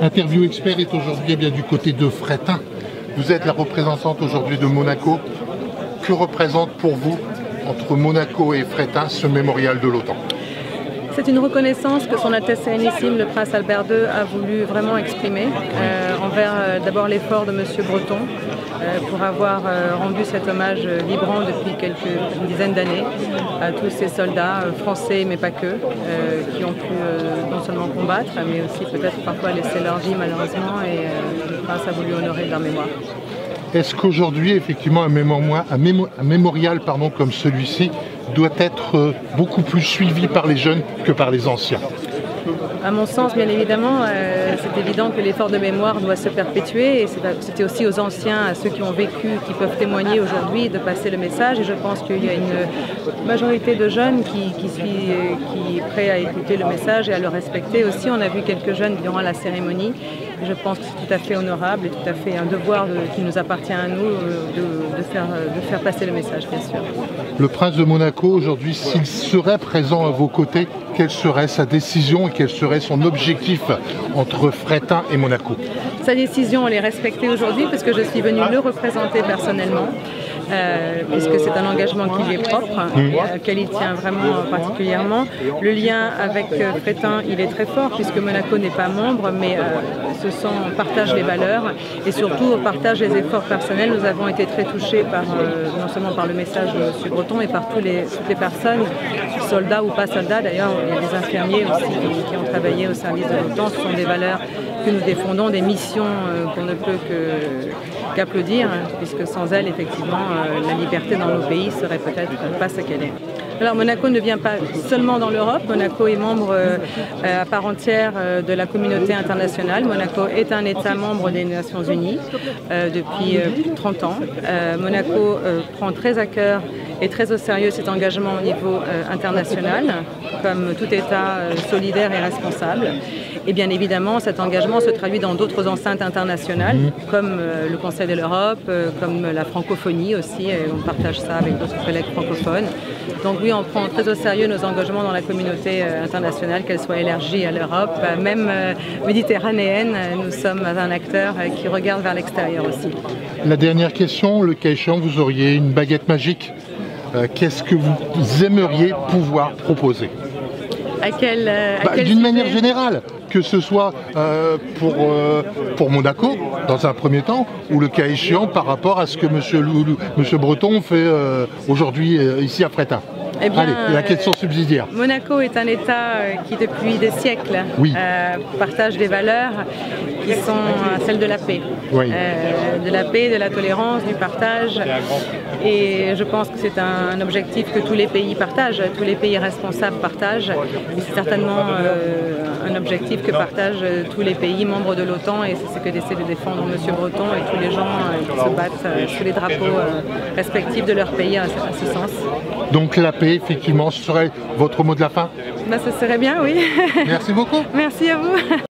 Interview Expert est aujourd'hui bien du côté de Fréthun. Vous êtes la représentante aujourd'hui de Monaco. Que représente pour vous, entre Monaco et Fréthun, ce mémorial de l'OTAN? C'est une reconnaissance que son Altesse Sérénissime, le Prince Albert II, a voulu vraiment exprimer envers d'abord l'effort de M. Breton pour avoir rendu cet hommage vibrant depuis une dizaine d'années à tous ces soldats français, mais pas que, qui ont pu non seulement combattre, mais aussi peut-être parfois laisser leur vie malheureusement, et le Prince a voulu honorer leur mémoire. Est-ce qu'aujourd'hui, effectivement, un mémorial comme celui-ci doit être beaucoup plus suivi par les jeunes que par les anciens? À mon sens, bien évidemment, c'est évident que l'effort de mémoire doit se perpétuer, et c'était aussi aux anciens, à ceux qui ont vécu, qui peuvent témoigner aujourd'hui, de passer le message. Et je pense qu'il y a une majorité de jeunes qui est prêt à écouter le message et à le respecter aussi. On a vu quelques jeunes durant la cérémonie. Et je pense que c'est tout à fait honorable et tout à fait un devoir qui nous appartient à nous de faire passer le message, bien sûr. Le prince de Monaco, aujourd'hui, s'il serait présent à vos côtés, quelle serait sa décision et quel serait son objectif entre Fréthun et Monaco? Sa décision, elle est respectée aujourd'hui parce que je suis venue le représenter personnellement. Puisque c'est un engagement qui lui est propre, auquel il tient vraiment particulièrement. Le lien avec Fréthun, il est très fort, puisque Monaco n'est pas membre, mais on partage les valeurs, et surtout on partage les efforts personnels. Nous avons été très touchés non seulement par le message de M. Breton, mais par toutes les personnes, soldats ou pas soldats. D'ailleurs, il y a des infirmiers aussi qui ont travaillé au service de l'OTAN. Ce sont des valeurs que nous défendons, des missions qu'on ne peut qu'applaudir, puisque sans elles, effectivement, la liberté dans nos pays serait peut-être pas ce qu'elle est. Alors Monaco ne vient pas seulement dans l'Europe, Monaco est membre à part entière de la communauté internationale. Monaco est un État membre des Nations Unies depuis plus de 30 ans. Monaco prend très à cœur et très au sérieux cet engagement au niveau international, comme tout État solidaire et responsable. Et bien évidemment, cet engagement se traduit dans d'autres enceintes internationales, comme le Conseil de l'Europe, comme la francophonie aussi, et on partage ça avec d'autres collègues francophones. Donc oui, on prend très au sérieux nos engagements dans la communauté internationale, qu'elle soit élargie à l'Europe, même méditerranéenne. Nous sommes un acteur qui regarde vers l'extérieur aussi. La dernière question, le cas échéant, vous auriez une baguette magique. Qu'est-ce que vous aimeriez pouvoir proposer? D'une manière générale, que ce soit pour Monaco, dans un premier temps, ou le cas échéant par rapport à ce que M. Breton fait aujourd'hui ici à Fréthun. Eh bien, allez, la question subsidiaire. Monaco est un État qui, depuis des siècles, partage des valeurs qui sont celles de la paix. Oui. De la paix, de la tolérance, du partage. Et je pense que c'est un objectif que tous les pays partagent, tous les pays responsables partagent. C'est certainement un objectif que partagent tous les pays membres de l'OTAN, et c'est ce que essaie de défendre M. Breton et tous les gens qui se battent sous les drapeaux respectifs de leur pays à ce sens. Donc la paix, effectivement, ce serait votre mot de la fin? Ce serait bien, oui. Merci beaucoup. Merci à vous.